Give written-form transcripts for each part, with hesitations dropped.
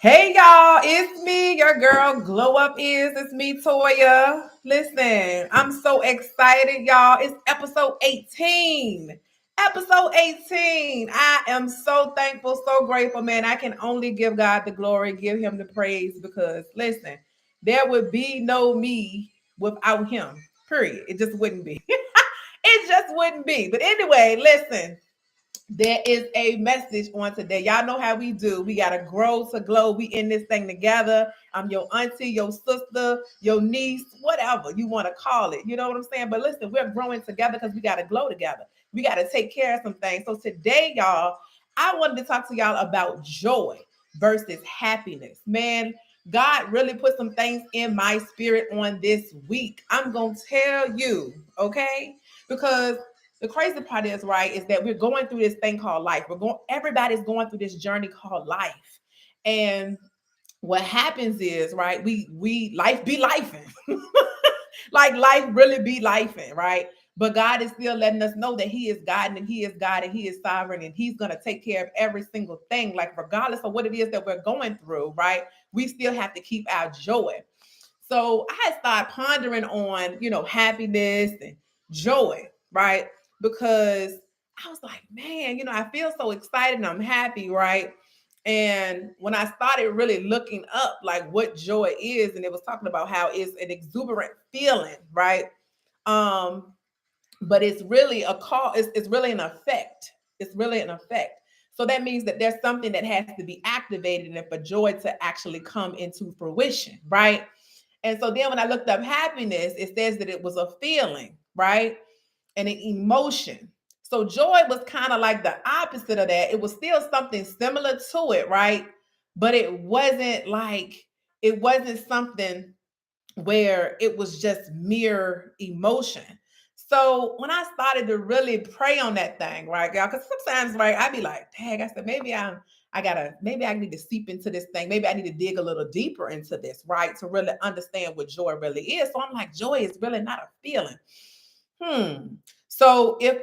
Hey y'all, it's me, your girl Glow Up Is. It's me, Toya. Listen, I'm so excited, y'all. It's episode 18. Episode 18. I am so thankful, so grateful, man. I can only give God the glory, give him the praise because listen, there would be no me without him. Period. It just wouldn't be. It just wouldn't be. But anyway, listen. There is a message on today. Y'all know how we do. We gotta grow to glow. We in this thing together. I'm your auntie, your sister, your niece, whatever you want to call it. You know what I'm saying? But listen, we're growing together because we gotta glow together. We gotta take care of some things. So today, y'all, I wanted to talk to y'all about joy versus happiness. Man, God really put some things in my spirit on this week. I'm gonna tell you, okay? Because the crazy part is, right, is that we're going through this thing called life. Everybody's going through this journey called life. And what happens is, right, we life be lifing. Like life really be lifing, right? But God is still letting us know that He is God and He is God and He is sovereign and He's gonna take care of every single thing. Like regardless of what it is that we're going through, right? We still have to keep our joy. So I had started pondering on, happiness and joy, right? Because I was like, man, I feel so excited and I'm happy, right? And when I started really looking up like what joy is, and it was talking about how it's an exuberant feeling, right? Um, but it's really a call, it's really an effect. It's really an effect. So that means that there's something that has to be activated and for joy to actually come into fruition, right? And so then when I looked up happiness, it says that it was a feeling, right? And an emotion. So joy was kind of like the opposite of that. It was still something similar to it, right? But it wasn't something where it was just mere emotion. So when I started to really pray on that thing, right, y'all, because sometimes, right, I'd be like, dang, I said, maybe I need to seep into this thing. Maybe I need to dig a little deeper into this, right, to really understand what joy really is. So I'm like, joy is really not a feeling. So if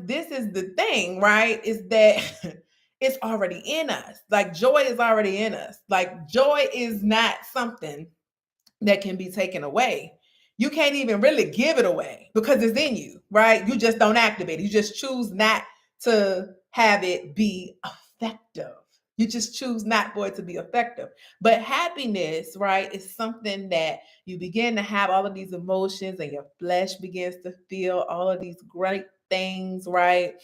this is the thing, right, is that it's already in us. Like joy is already in us. Like joy is not something that can be taken away. You can't even really give it away because it's in you, right? You just don't activate it. You just choose not to have it be effective. You just choose not for it to be effective. But happiness, right, is something that you begin to have all of these emotions and your flesh begins to feel all of these great things, right?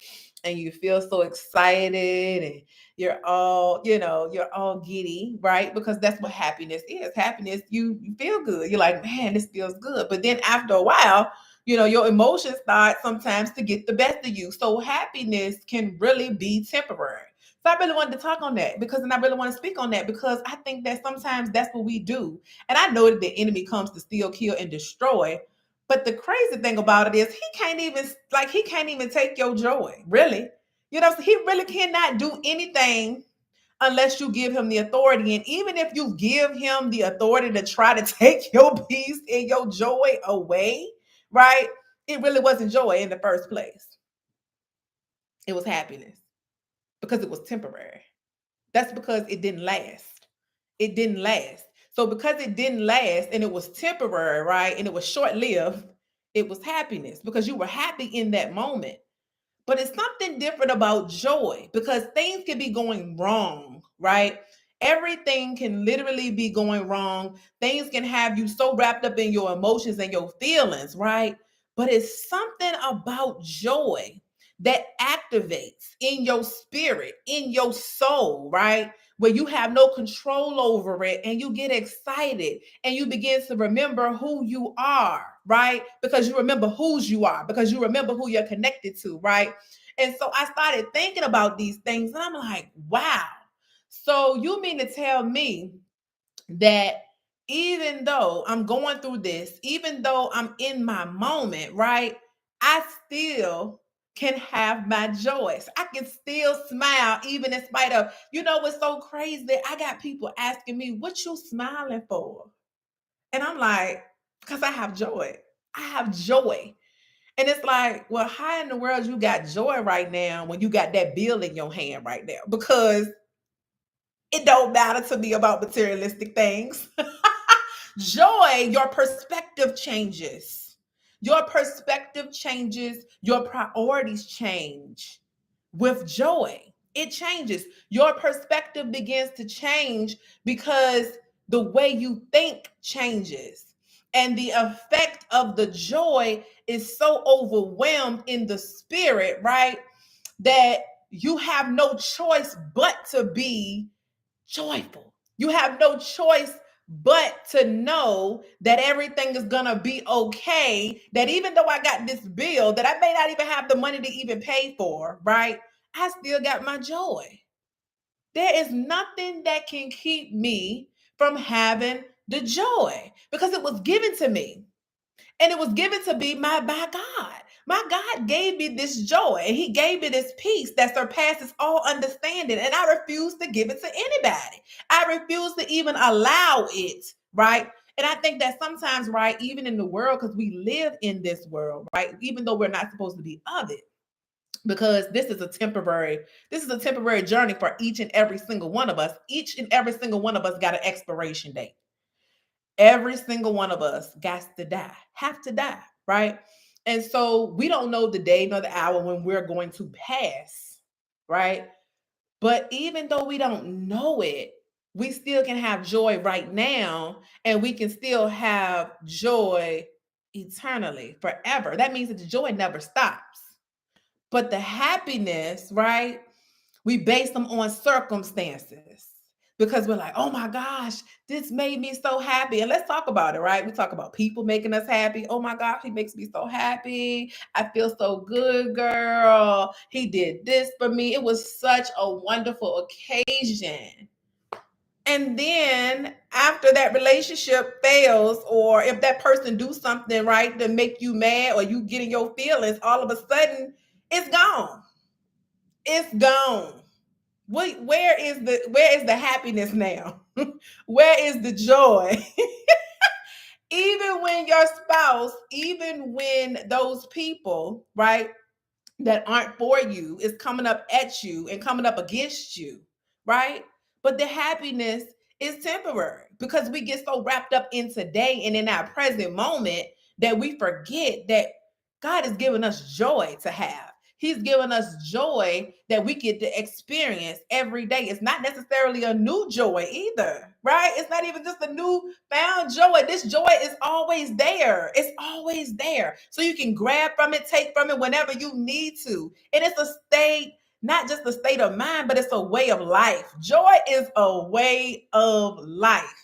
And you feel so excited and you're all giddy, right? Because that's what happiness is. Happiness, you feel good. You're like, man, this feels good. But then after a while, your emotions start sometimes to get the best of you. So happiness can really be temporary. So I really wanted to talk on that and I really want to speak on that because I think that sometimes that's what we do. And I know that the enemy comes to steal, kill, and destroy. But the crazy thing about it is he can't even take your joy, really. So he really cannot do anything unless you give him the authority. And even if you give him the authority to try to take your peace and your joy away, right? It really wasn't joy in the first place. It was happiness because it was temporary. That's because it didn't last. It didn't last. So because it didn't last and it was temporary, right? And it was short-lived, it was happiness because you were happy in that moment. But it's something different about joy because things can be going wrong, right? Everything can literally be going wrong. Things can have you so wrapped up in your emotions and your feelings, right? But it's something about joy that activates in your spirit, in your soul, right? Where you have no control over it and you get excited and you begin to remember who you are, right? Because you remember whose you are, because you remember who you're connected to, right? And so I started thinking about these things and I'm like, wow. So you mean to tell me that even though I'm going through this, even though I'm in my moment, right? I still can have my joy. So I can still smile even in spite of, what's so crazy? I got people asking me, what you smiling for? And I'm like, because I have joy. I have joy. And it's like, well, how in the world you got joy right now when you got that bill in your hand right now? Because It don't matter to me about materialistic things. Joy, your perspective changes. Your perspective changes, your priorities change with joy. It changes. Your perspective begins to change because the way you think changes. And the effect of the joy is so overwhelmed in the spirit, right? That you have no choice but to be joyful. You have no choice but to know that everything is going to be okay. That even though I got this bill that I may not even have the money to even pay for, right? I still got my joy. There is nothing that can keep me from having the joy because it was given to me. And it was given to me by God. My God gave me this joy and he gave me this peace that surpasses all understanding. And I refuse to give it to anybody. I refuse to even allow it, right? And I think that sometimes, right, even in the world, because we live in this world, right, even though we're not supposed to be of it, because this is a temporary journey for each and every single one of us. Each and every single one of us got an expiration date. Every single one of us got to die, have to die, right? And so we don't know the day nor the hour when we're going to pass, right? But even though we don't know it, we still can have joy right now and we can still have joy eternally, forever. That means that the joy never stops. But the happiness, right? We base them on circumstances because we're like, oh my gosh, this made me so happy. And let's talk about it, right? We talk about people making us happy. Oh my gosh, he makes me so happy. I feel so good, girl. He did this for me. It was such a wonderful occasion. And then after that relationship fails, or if that person do something right to make you mad or you get in your feelings, all of a sudden it's gone. It's gone. Where is the happiness now? Where is the joy? Even when your spouse, even when those people, right, that aren't for you is coming up at you and coming up against you, right? But the happiness is temporary because we get so wrapped up in today and in our present moment that we forget that God has given us joy to have. He's given us joy that we get to experience every day. It's not necessarily a new joy either, right? It's not even just a new found joy. This joy is always there. It's always there. So you can grab from it, take from it whenever you need to. And it's a state, not just a state of mind, but it's a way of life. Joy is a way of life.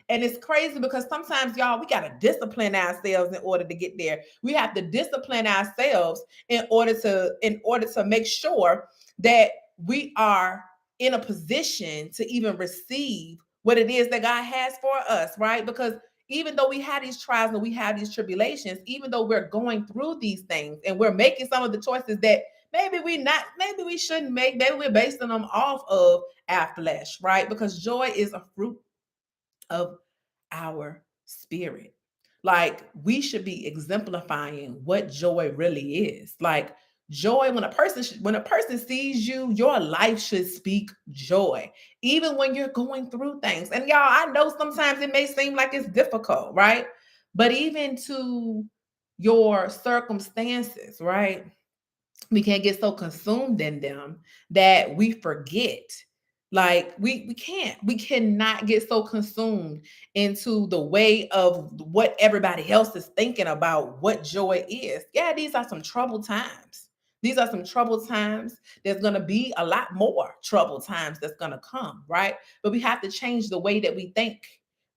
And it's crazy because sometimes, y'all, we got to discipline ourselves in order to get there. We have to discipline ourselves in order to make sure that we are in a position to even receive what it is that God has for us, right? Because even though we have these trials and we have these tribulations, even though we're going through these things and we're making some of the choices that maybe we shouldn't make, maybe we're basing them off of our flesh, right? Because joy is a fruit of our spirit. Like we should be exemplifying what joy really is. Like joy, when a person sees you, your life should speak joy, even when you're going through things. And y'all, I know sometimes it may seem like it's difficult, right? But even to your circumstances, right? We can't get so consumed in them that we forget. Like we cannot get so consumed into the way of what everybody else is thinking about what joy is. Yeah, these are some troubled times. These are some troubled times. There's going to be a lot more troubled times that's going to come, right? But we have to change the way that we think,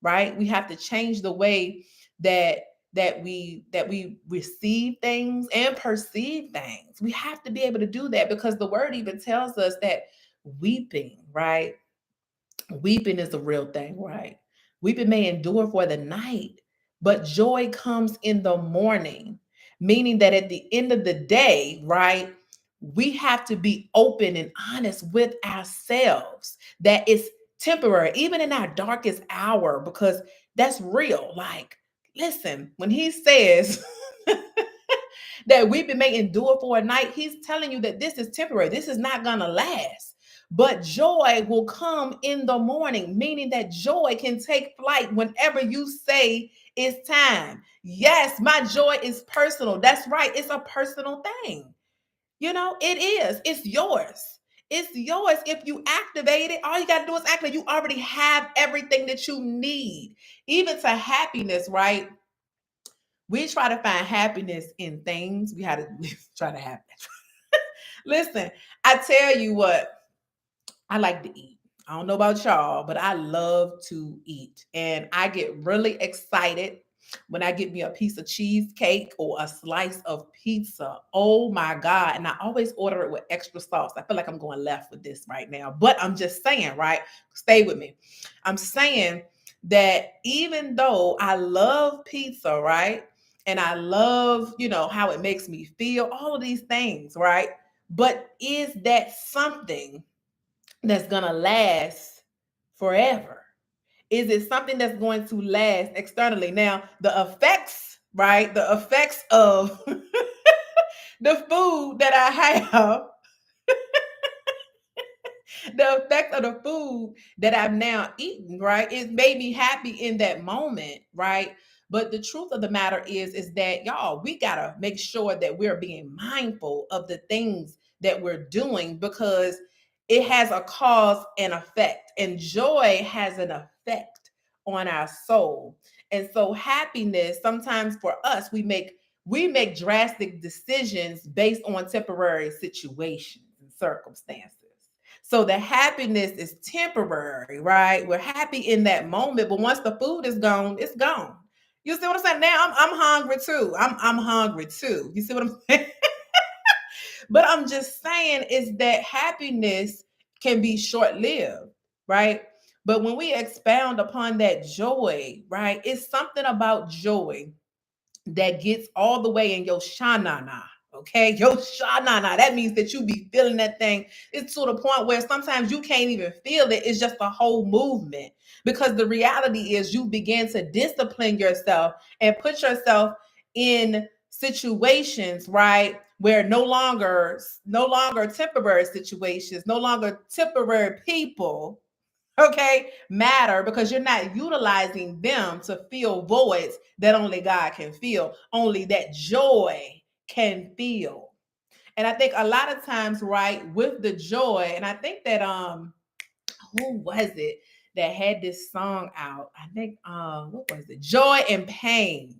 right? We have to change the way that that we receive things and perceive things. We have to be able to do that because the word even tells us that weeping, right? Weeping is a real thing, right? Weeping may endure for the night, but joy comes in the morning, meaning that at the end of the day, right? We have to be open and honest with ourselves that it's temporary, even in our darkest hour, because that's real. Like, listen, when he says that weeping may endure for a night, he's telling you that this is temporary. This is not going to last. But joy will come in the morning, meaning that joy can take flight whenever you say it's time. Yes, my joy is personal. That's right. It's a personal thing. It is. It's yours. It's yours. If you activate it, all you got to do is activate. You already have everything that you need, even to happiness, right? We try to find happiness in things. We had to try to have that. Listen, I tell you what, I like to eat. I don't know about y'all, but I love to eat. And I get really excited when I get me a piece of cheesecake or a slice of pizza. Oh my God. And I always order it with extra sauce. I feel like I'm going left with this right now, but I'm just saying, right? Stay with me. I'm saying that even though I love pizza, right? And I love, how it makes me feel, all of these things, right? But is that something that's going to last forever? Is it something that's going to last externally? Now, the effects, right? The effects of the food that I have, the effect of the food that I've now eaten, right? It made me happy in that moment, right? But the truth of the matter is that y'all, we gotta make sure that we're being mindful of the things that we're doing, because it has a cause and effect, and joy has an effect on our soul. And so happiness, sometimes for us, we make drastic decisions based on temporary situations and circumstances. So the happiness is temporary, right? We're happy in that moment, but once the food is gone, it's gone. You see what I'm saying? Now I'm hungry too. I'm hungry too. You see what I'm saying? But I'm just saying is that happiness can be short-lived, right? But when we expound upon that joy, right? It's something about joy that gets all the way in your shanana. Okay, your shanana. That means that you be feeling that thing. It's to the point where sometimes you can't even feel it. It's just a whole movement. Because the reality is you begin to discipline yourself and put yourself in situations, right? Where no longer temporary situations, no longer temporary people, okay, matter, because you're not utilizing them to fill voids that only God can fill, only that joy can fill. And I think a lot of times, right, with the joy, and I think that who was it that had this song out? I think what was it? Joy and Pain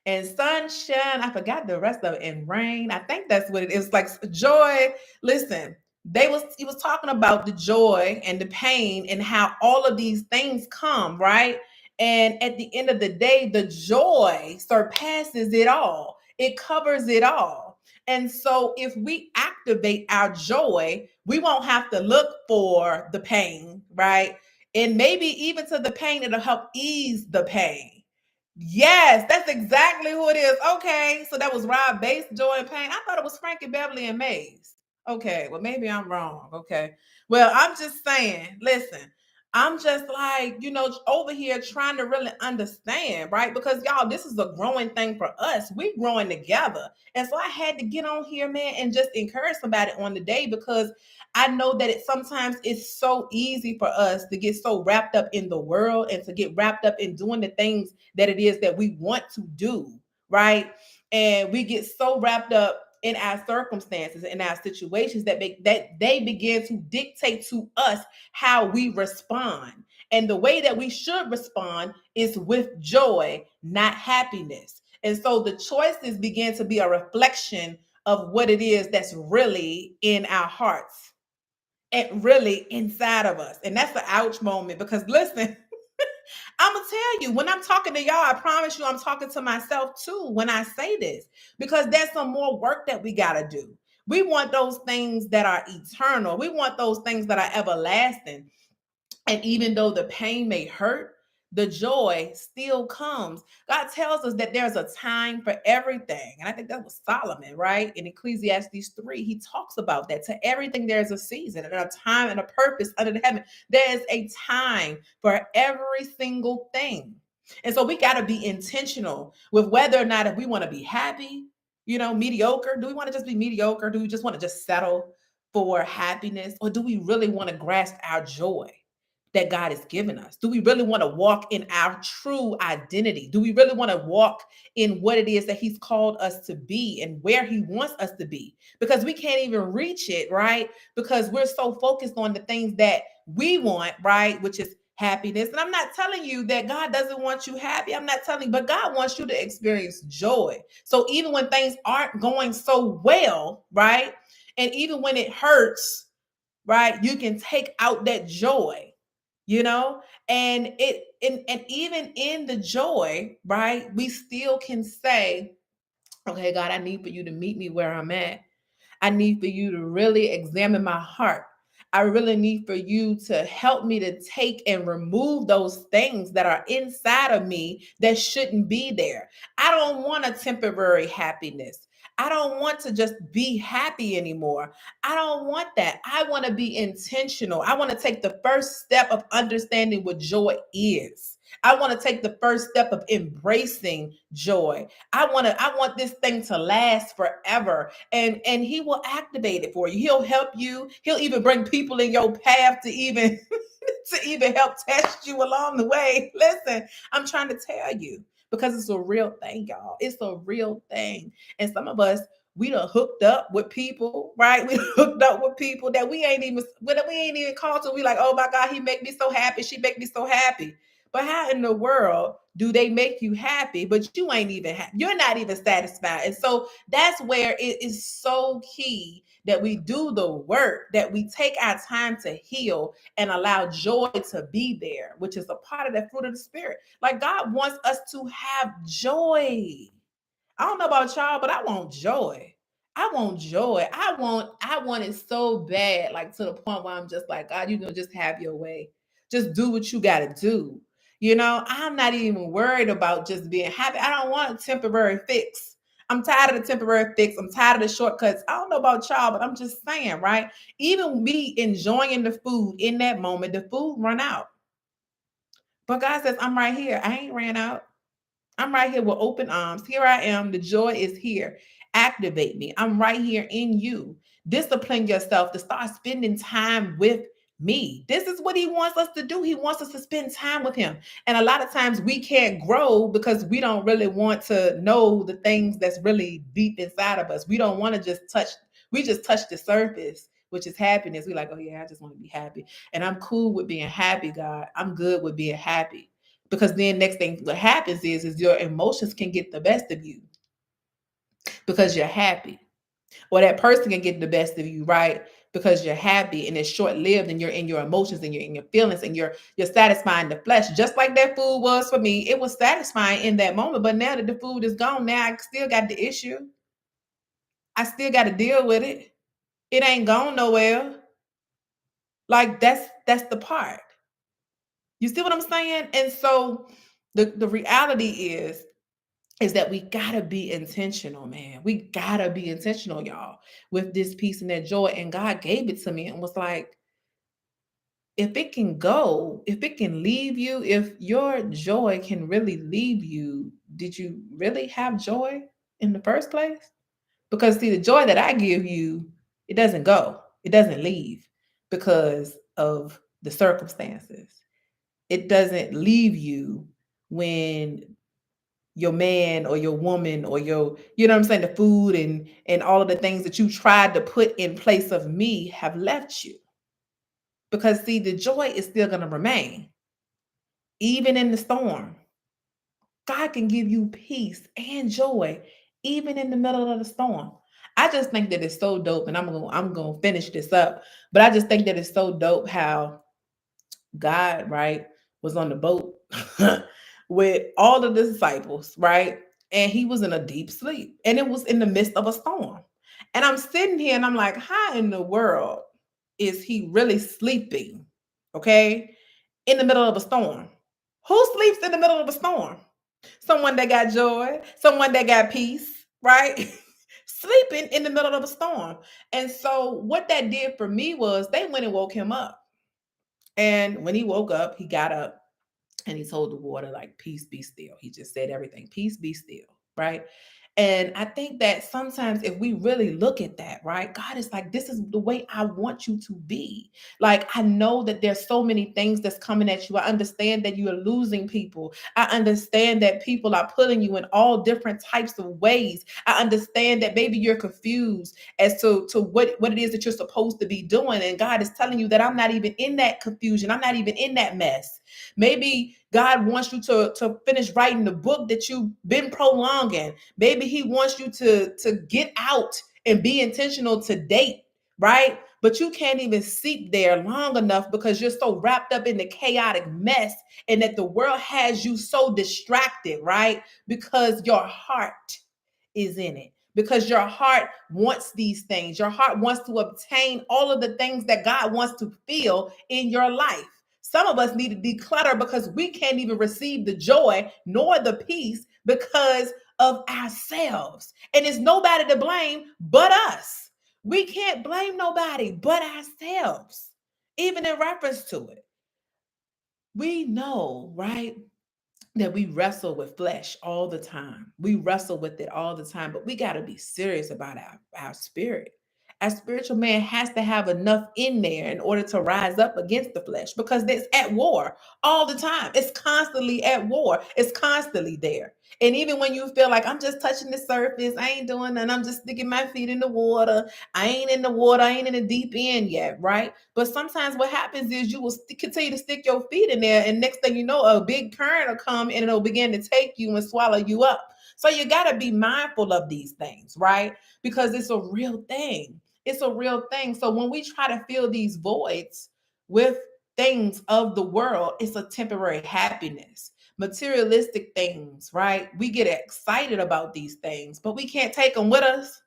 and sunshine. I forgot the rest of it. And rain. I think that's what it is. Like joy. Listen, he was talking about the joy and the pain and how all of these things come, right? And at the end of the day, the joy surpasses it all. It covers it all. And so if we activate our joy, we won't have to look for the pain, right? And maybe even to the pain, it'll help ease the pain. Yes, that's exactly who it is. Okay, so that was Rob Bass, Joy and Pain. I thought it was Frankie Beverly and Maze. Okay, well, maybe I'm wrong. Okay. Well, I'm just saying, listen, I'm just like, over here trying to really understand, right? Because y'all, this is a growing thing for us. We growing together. And so I had to get on here, man, and just encourage somebody on the day, because I know that it sometimes it's so easy for us to get so wrapped up in the world and to get wrapped up in doing the things that it is that we want to do, right? And we get so wrapped up in our circumstances, in our situations, that they begin to dictate to us how we respond. And the way that we should respond is with joy, not happiness. And so the choices begin to be a reflection of what it is that's really in our hearts and really inside of us. And that's the ouch moment, because listen, I'm gonna tell you, when I'm talking to y'all, I promise you I'm talking to myself too when I say this, because there's some more work that we gotta do. We want those things that are eternal. We want those things that are everlasting. And even though the pain may hurt, the joy still comes. God tells us that there's a time for everything. And I think that was Solomon, right? In Ecclesiastes 3, he talks about that. To everything, there's a season and a time and a purpose under the heaven. There's a time for every single thing. And so we got to be intentional with whether or not if we want to be happy, mediocre. Do we want to just be mediocre? Do we just want to just settle? for happiness, or do we really want to grasp our joy that God has given us? Do we really want to walk in our true identity? Do we really want to walk in what it is that He's called us to be and where He wants us to be? Because we can't even reach it, right? Because we're so focused on the things that we want, right? Which is happiness. And I'm not telling you that God doesn't want you happy. I'm not telling you, but God wants you to experience joy. So even when things aren't going so well, right? And even when it hurts, right, you can take out that joy, you know, and even in the joy, right, we still can say, okay, God, I need for you to meet me where I'm at. I need for you to really examine my heart. I really need for you to help me to take and remove those things that are inside of me that shouldn't be there. I don't want a temporary happiness. I don't want to just be happy anymore. I don't want that. I want to be intentional. I want to take the first step of understanding what joy is. I want to take the first step of embracing joy. I want this thing to last forever, and He will activate it for you. He'll help you. He'll even bring people in your path to even to even help test you along the way. Listen, I'm trying to tell you, because it's a real thing, y'all. It's a real thing. And some of us, we done hooked up with people, right? We hooked up with people that we ain't even called to. We like, oh my God, he make me so happy. She make me so happy. But how in the world do they make you happy, but you ain't even happy? You're not even satisfied. And so that's where it is so key that we do the work, that we take our time to heal and allow joy to be there, which is a part of that fruit of the Spirit. Like God wants us to have joy. I don't know about y'all, but I want joy. I want joy. I want it so bad, like to the point where I'm just like, God, you know, just have your way. Just do what you gotta do. You know, I'm not even worried about just being happy. I don't want a temporary fix. I'm tired of the temporary fix. I'm tired of the shortcuts. I don't know about y'all, but I'm just saying, right? Even me enjoying the food in that moment, the food run out. But God says, I'm right here. I ain't ran out. I'm right here with open arms. Here I am. The joy is here. Activate me. I'm right here in you. Discipline yourself to start spending time with me. This is what he wants us to do. He wants us to spend time with him. And a lot of times we can't grow because we don't really want to know the things that's really deep inside of us. We don't want to we just touch the surface, which is happiness. We're like, oh yeah, I just want to be happy. And I'm cool with being happy, God. I'm good with being happy, because then next thing what happens is your emotions can get the best of you because you're happy, or that person can get the best of you, right? Because you're happy, and it's short-lived, and you're in your emotions and you're in your feelings, and you're satisfying the flesh, just like that food was for me. It was satisfying in that moment, but now that the food is gone, now I still got the issue. I still got to deal with it. It ain't gone nowhere. Like that's the part. You see what I'm saying? And so the reality is that we gotta be intentional, man. We gotta be intentional, y'all, with this peace and that joy. And God gave it to me and was like, if it can go, if it can leave you, if your joy can really leave you, did you really have joy in the first place? Because see, the joy that I give you, it doesn't go, it doesn't leave because of the circumstances. It doesn't leave you when your man or your woman or your, you know what I'm saying, the food and all of the things that you tried to put in place of me have left you. Because see, the joy is still going to remain even in the storm. God can give you peace and joy even in the middle of the storm. I just think that it's so dope, and I'm going to finish this up, but I just think that it's so dope how God, right, was on the boat with all of the disciples, right? And he was in a deep sleep, and it was in the midst of a storm. And I'm sitting here and I'm like, how in the world is he really sleeping? Okay, in the middle of a storm. Who sleeps in the middle of a storm? Someone that got joy, someone that got peace, right? Sleeping in the middle of a storm. And so, what that did for me was they went and woke him up. And when he woke up, he got up and he told the water, like, peace be still. He just said everything, peace be still, right? And I think that sometimes if we really look at that, right, God is like, this is the way I want you to be. Like, I know that there's so many things that's coming at you. I understand that you are losing people. I understand that people are pulling you in all different types of ways. I understand that maybe you're confused as to what it is that you're supposed to be doing. And God is telling you that I'm not even in that confusion. I'm not even in that mess. Maybe God wants you to finish writing the book that you've been prolonging. Maybe he wants you to get out and be intentional to date, right? But you can't even seep there long enough because you're so wrapped up in the chaotic mess, and that the world has you so distracted, right? Because your heart is in it. Because your heart wants these things. Your heart wants to obtain all of the things that God wants to feel in your life. Some of us need to declutter because we can't even receive the joy nor the peace because of ourselves. And it's nobody to blame but us. We can't blame nobody but ourselves, even in reference to it. We know, right, that we wrestle with flesh all the time. We wrestle with it all the time, but we got to be serious about our spirit. Our spiritual man has to have enough in there in order to rise up against the flesh because it's at war all the time. It's constantly at war. It's constantly there. And even when you feel like I'm just touching the surface, I ain't doing nothing, I'm just sticking my feet in the water. I ain't in the water, I ain't in the deep end yet, right? But sometimes what happens is you will continue to stick your feet in there, and next thing you know, a big current will come and it'll begin to take you and swallow you up. So you got to be mindful of these things, right? Because it's a real thing. It's a real thing. So when we try to fill these voids with things of the world, it's a temporary happiness. Materialistic things, right? We get excited about these things, but we can't take them with us.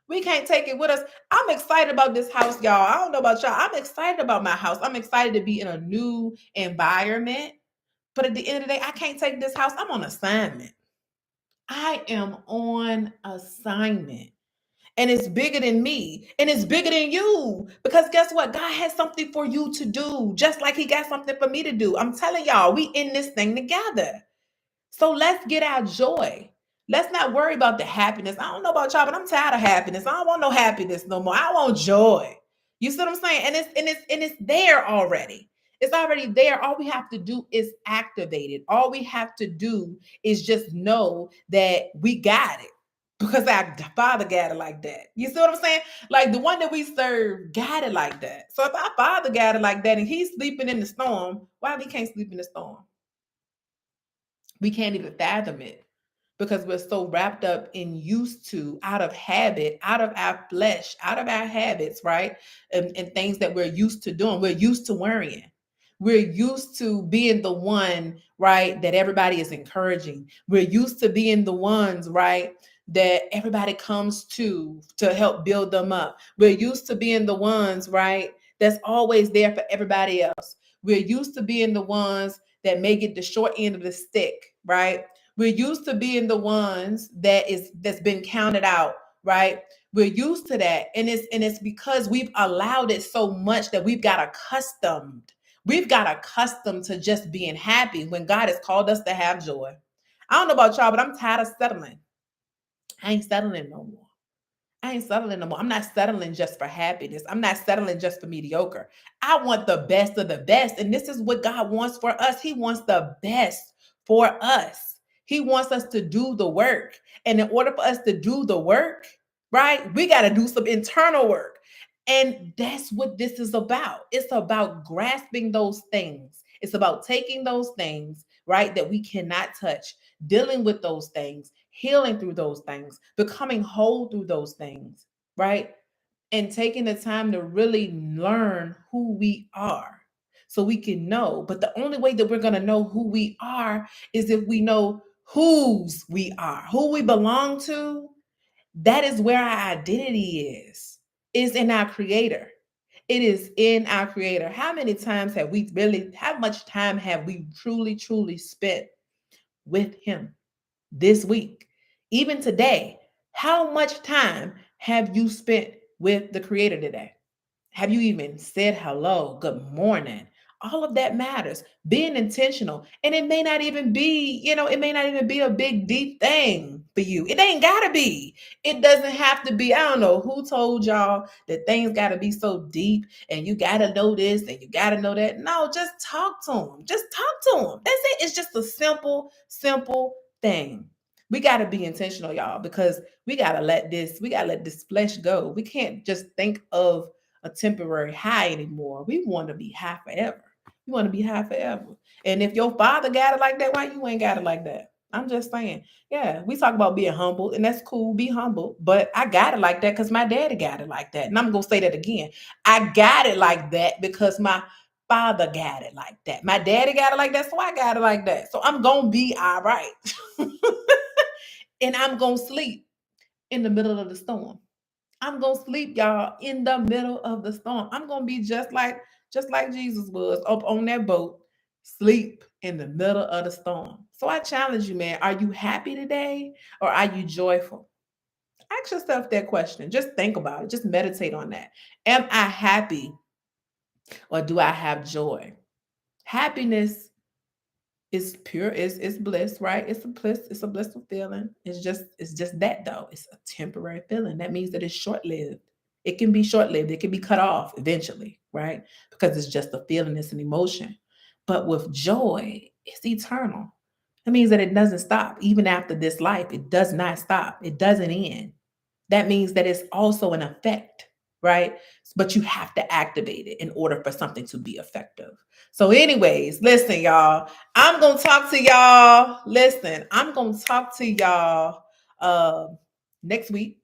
We can't take it with us. I'm excited about this house, y'all. I don't know about y'all. I'm excited about my house. I'm excited to be in a new environment. But at the end of the day, I can't take this house. I'm on assignment. I am on assignment. And it's bigger than me. And it's bigger than you. Because guess what? God has something for you to do, just like he got something for me to do. I'm telling y'all, we in this thing together. So let's get our joy. Let's not worry about the happiness. I don't know about y'all, but I'm tired of happiness. I don't want no happiness no more. I want joy. You see what I'm saying? And it's there already. It's already there. All we have to do is activate it. All we have to do is just know that we got it. Because our father got it like that. You see what I'm saying? Like the one that we serve got it like that. So if our father got it like that and he's sleeping in the storm, why we can't sleep in the storm? We can't even fathom it because we're so wrapped up in used to, out of habit, out of our flesh, out of our habits, right? And things that we're used to doing. We're used to worrying. We're used to being the one, right, that everybody is encouraging. We're used to being the ones, right, that everybody comes to help build them up. We're used to being the ones, right, that's always there for everybody else. We're used to being the ones that may get the short end of the stick, right? We're used to being the ones that's been counted out, right? We're used to that. And it's because we've allowed it so much that we've got accustomed. We've got accustomed to just being happy when God has called us to have joy. I don't know about y'all, but I'm tired of settling. I ain't settling no more. I ain't settling no more. I'm not settling just for happiness. I'm not settling just for mediocre. I want the best of the best. And this is what God wants for us. He wants the best for us. He wants us to do the work. And in order for us to do the work, right, we got to do some internal work. And that's what this is about. It's about grasping those things. It's about taking those things, right, that we cannot touch, dealing with those things, healing through those things, becoming whole through those things, right? And taking the time to really learn who we are so we can know. But the only way that we're going to know who we are is if we know whose we are, who we belong to. That is where our identity is in our creator. It is in our creator. How many times have we really, how much time have we truly, truly spent with him this week? Even today, how much time have you spent with the creator today? Have you even said hello, good morning, All of that matters. Being intentional. And it may not even be, it may not even be a big, deep thing for you. It ain't gotta be. It doesn't have to be. I don't know who told y'all that things gotta be so deep and you gotta know this and you gotta know that. No, just talk to them. Just talk to them. That's it. It's just a simple, simple thing. We gotta be intentional, y'all, because we gotta let this flesh go. We can't just think of a temporary high anymore. We want to be high forever. You want to be high forever. And if your father got it like that, why you ain't got it like that? I'm just saying. Yeah, we talk about being humble, and that's cool. Be humble. But I got it like that because my daddy got it like that. And I'm going to say that again. I got it like that because my father got it like that. My daddy got it like that, so I got it like that. So I'm going to be all right. And I'm going to sleep in the middle of the storm. I'm gonna sleep, y'all, in the middle of the storm. I'm gonna be just like Jesus was up on that boat, sleep in the middle of the storm. So I challenge you, man. Are you happy today or are you joyful? Ask yourself that question. Just think about it. Just meditate on that. Am I happy or do I have joy? Happiness is pure, it's bliss, right? It's a blissful feeling. It's just that though. It's a temporary feeling. That means that it's short-lived. It can be short-lived, it can be cut off eventually, right? Because it's just a feeling, it's an emotion. But with joy, it's eternal. That means that it doesn't stop. Even after this life, it does not stop. It doesn't end. That means that it's also an effect, right? But you have to activate it in order for something to be effective. So, anyways, listen, y'all. I'm gonna talk to y'all. Listen, I'm gonna talk to y'all next week.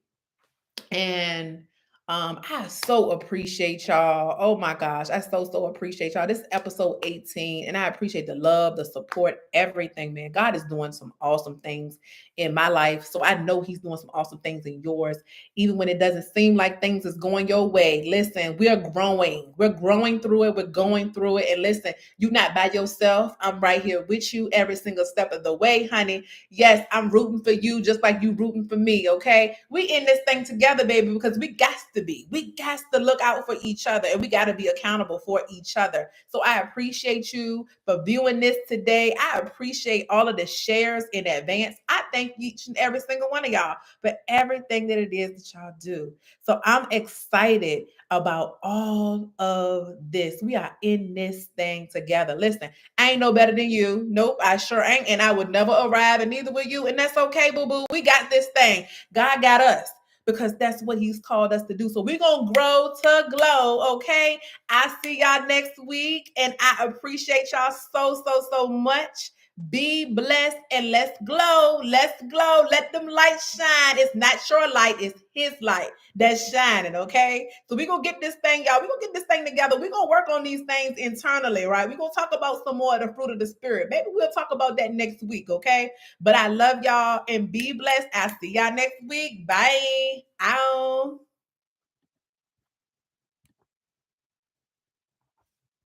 And I so appreciate y'all. Oh my gosh, I so appreciate y'all. This is episode 18, and I appreciate the love, the support, everything, man. God is doing some awesome things in my life. So I know He's doing some awesome things in yours, even when it doesn't seem like things is going your way. Listen, we're growing. We're growing through it. We're going through it. And listen, you're not by yourself. I'm right here with you every single step of the way, honey. Yes, I'm rooting for you just like you rooting for me, okay? We in this thing together, baby, because we got to be. We got to look out for each other and we got to be accountable for each other. So I appreciate you for viewing this today. I appreciate all of the shares in advance. I thank each and every single one of y'all for everything that it is that y'all do. So I'm excited about all of this. We are in this thing together. Listen, I ain't no better than you. Nope, I sure ain't. And I would never arrive, and neither will you. And that's okay, boo-boo. We got this thing. God got us because that's what He's called us to do. So we're going to grow to glow, okay? I see y'all next week, and I appreciate y'all so much. Be blessed and let's glow. Let's glow. Let them lights shine. It's not your light, it's His light that's shining, okay? So we're going to get this thing, y'all. We're going to get this thing together. We're going to work on these things internally, right? We're going to talk about some more of the fruit of the Spirit. Maybe we'll talk about that next week, okay? But I love y'all and be blessed. I'll see y'all next week. Bye. Ow.